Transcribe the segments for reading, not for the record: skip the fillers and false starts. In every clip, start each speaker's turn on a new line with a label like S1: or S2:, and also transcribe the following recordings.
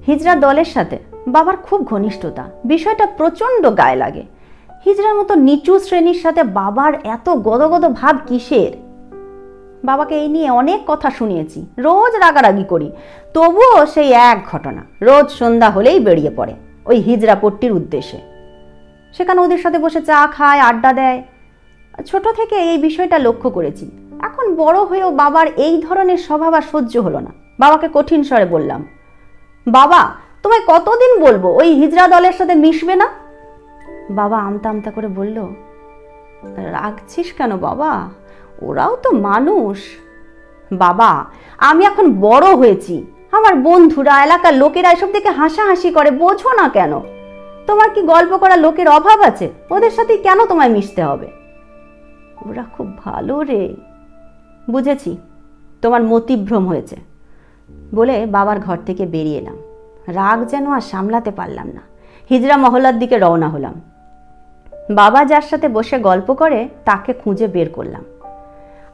S1: হিজড়া দলের সাথে বাবার খুব ঘনিষ্ঠতা, বিষয়টা প্রচণ্ড গায়ে লাগে। হিজড়ার মতো নিচু শ্রেণীর সাথে বাবার এত গদগদ ভাব কিসের? বাবাকে এই নিয়ে অনেক কথা শুনিয়েছি, রোজ রাগারাগি করি, তবুও সেই এক ঘটনা, রোজ সন্ধ্যা হলেই বেরিয়ে পড়ে ওই হিজড়া পট্টির উদ্দেশ্যে। সেখানে ওদের সাথে বসে চা খায়, আড্ডা দেয়। ছোট থেকে এই বিষয়টা লক্ষ্য করেছি। এখন বড় হয়েও বাবার এই ধরনের স্বভাব আর সহ্য হলো না। বাবাকে কঠিন স্বরে বললাম, বাবা তোমায় কতদিন বলবো ওই হিজড়া দলের সাথে মিশবে না? বাবা আমতা আমতা করে বলল, রাগছিস কেন বাবা, ওরাও তো মানুষ। বাবা আমি এখন বড় হয়েছি, আমার বন্ধুরা, এলাকার লোকেরা এসব দেখে হাসাহাসি করে, বোঝো না কেন? তোমার কি গল্প করা লোকের অভাব আছে? ওদের সাথে কেন তোমায় মিশতে হবে? ওরা খুব ভালো রে। বুঝেছি, তোমার মতিভ্রম হয়েছে বলে বাবার ঘর থেকে বেরিয়ে এলাম। রাগ যেন আর সামলাতে পারলাম না। হিজড়া মহল্লার দিকে রওনা হলাম। বাবা যার সাথে বসে গল্প করে তাকে খুঁজে বের করলাম।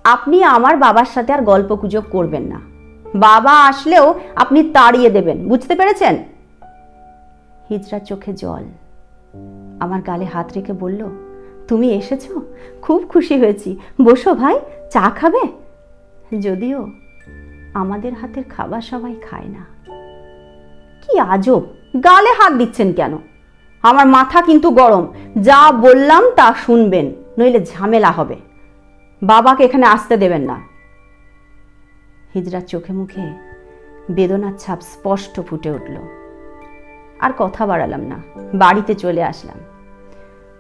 S1: আপনি আমার বাবার সাথে আর গল্প গুজব করবেন না। বাবা আসলেও আপনি তাড়িয়ে দেবেন, বুঝতে পেরেছেন? হিজড়ার চোখে জল। আমার গালে হাত রেখে বলল, তুমি এসেছো, খুব খুশি হয়েছি, বসো ভাই, চা খাবে? যদিও আমাদের হাতের খাবার সবাই খায় না। কি আজব, গালে হাত দিচ্ছেন কেন? আমার মাথা কিন্তু গরম, যা বললাম তা শুনবেন, নইলে ঝামেলা হবে। বাবাকে এখানে আসতে দেবেন না। হিজড়ার চোখে মুখে বেদনার ছাপ স্পষ্ট ফুটে উঠল। আর কথা বাড়ালাম না, বাড়িতে চলে আসলাম।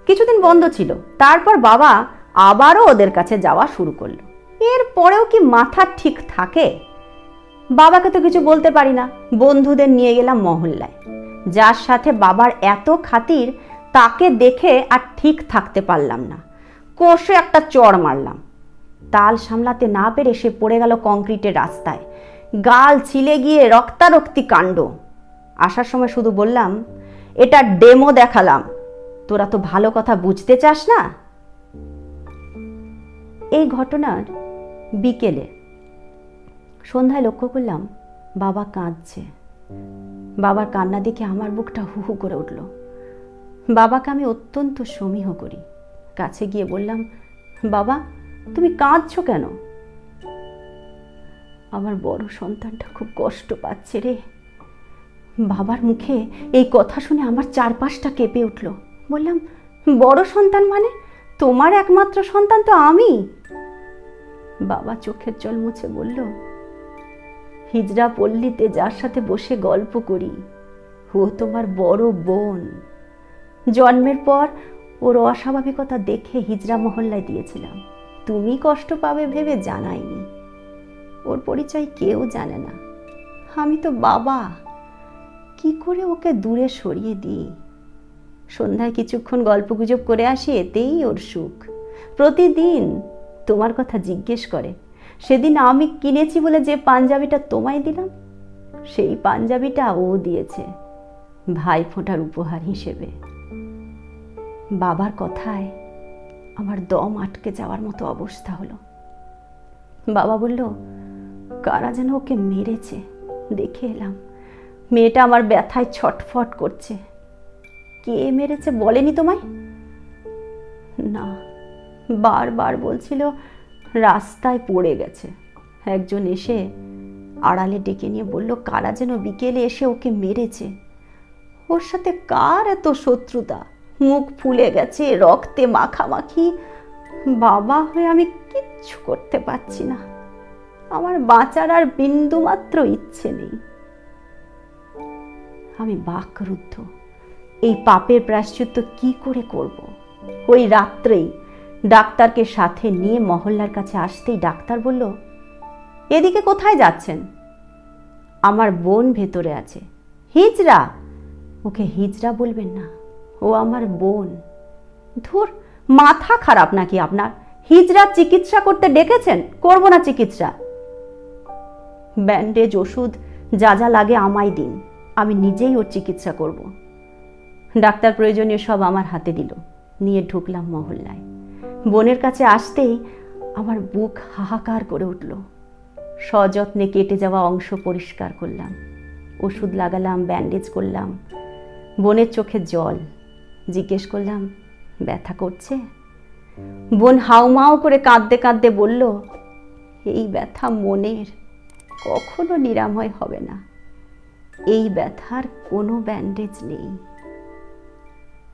S1: কিছুদিন বন্ধ ছিল, তারপর বাবা আবারও ওদের কাছে যাওয়া শুরু করলো। এরপরেও কি মাথা ঠিক থাকে? বাবাকে তো কিছু বলতে পারি না। বন্ধুদের নিয়ে গেলাম মহল্লায়। যার সাথে বাবার এত খাতির, তাকে দেখে আর ঠিক থাকতে পারলাম না। কষে একটা চড় মারলাম। তাল সামলাতে না পেরে সে পড়ে গেল কংক্রিটের রাস্তায়। গাল ছিলে গিয়ে রক্তারক্তি কাণ্ড। আসার সময় শুধু বললাম, এটা ডেমো দেখালাম, তোরা তো ভালো কথা বুঝতে চাস না। এই ঘটনার বিকেলে সন্ধ্যায় লক্ষ্য করলাম বাবা কাঁদছে। বাবার কান্না দেখে আমার বুকটা হু হু করে উঠল। বাবাকে আমি অত্যন্ত সমীহ করি। কাছে গিয়ে বললাম, বাবা তুমি কাঁদছো কেন? আমার বড় সন্তানটা খুব কষ্ট পাচ্ছে রে। বাবার মুখে এই কথা শুনে আমার চারপাশটা কেঁপে উঠল। বললাম, বড় সন্তান মানে? তোমার একমাত্র সন্তান তো আমি। বাবা চোখের জল মুছে বলল, হিজড়া পল্লীতে যার সাথে বসে গল্প করি, ও তোমার বড় বোন। জন্মের পর ওর অস্বাভাবিকতা দেখে হিজড়া মহল্লায় দিয়েছিলাম। তুমি কষ্ট পাবে ভেবে জানাইনি। ওর পরিচয় কেউ জানে না। আমি তো বাবা, কি করে ওকে দূরে সরিয়ে দিই? সন্ধ্যায় কিছুক্ষণ গল্পগুজব করে আসি, এতেই ওর সুখ। প্রতিদিন তোমার কথা জিজ্ঞেস করে। সেদিন আমি কিনেছি বলে যে পাঞ্জাবিটা তোমায় দিলাম, সেই পাঞ্জাবিটা ও দিয়েছে ভাইফোঁটার উপহার হিসেবে। বাবার কথায় আমার দম আটকে যাওয়ার মতো অবস্থা হলো। বাবা বলল, কারা যেন ওকে মেরেছে, দেখে এলাম। মেয়েটা আমার ব্যথায় ছটফট করছে। কে মেরেছে বলেনি তোমায়? না, বারবার বলছিল রাস্তায় পড়ে গেছে। একজন এসে আড়ালে ডেকে নিয়ে বলল, কারা যেন বিকেলে এসে ওকে মেরেছে। ওর সাথে কার এত শত্রুতা? মুখ ফুলে গেছে, রক্তে মাখামাখি। বাবা হয়ে আমি কিচ্ছু করতে পারছি না। আমার বাঁচার আর বিন্দু মাত্র ইচ্ছে নেই। আমি বাকরুদ্ধ। এই পাপের প্রায়শ্চিত্ত কি করে করব? ওই রাত্রেই ডাক্তারকে সাথে নিয়ে মহল্লার কাছে আসতেই ডাক্তার বলল, এদিকে কোথায় যাচ্ছেন? আমার বোন ভেতরে আছে। হিজড়া? ওকে হিজড়া বলবেন না, ও আমার বোন। ধুর, মাথা খারাপ নাকি আপনার? হিজড়া চিকিৎসা করতে ডেকেছেন? করব না চিকিৎসা। ব্যান্ডেজ, ওষুধ যা যা লাগে আমায় দিন, আমি নিজেই ওর চিকিৎসা করব। ডাক্তার প্রয়োজনীয় সব আমার হাতে দিল। নিয়ে ঢুকলাম মহল্লায়। বোনের কাছে আসতেই আমার বুক হাহাকার করে উঠল। সযত্নে কেটে যাওয়া অংশ পরিষ্কার করলাম। ওষুধ লাগালাম, ব্যান্ডেজ করলাম। বোনের চোখে জল। জিজ্ঞেস করলাম, ব্যথা করছে? বোন হাউমাউ করে কাঁদতে কাঁদতে বলল, এই ব্যথা মনের, কখনো নিরাময় হবে না। এই ব্যথার কোনো ব্যান্ডেজ নেই।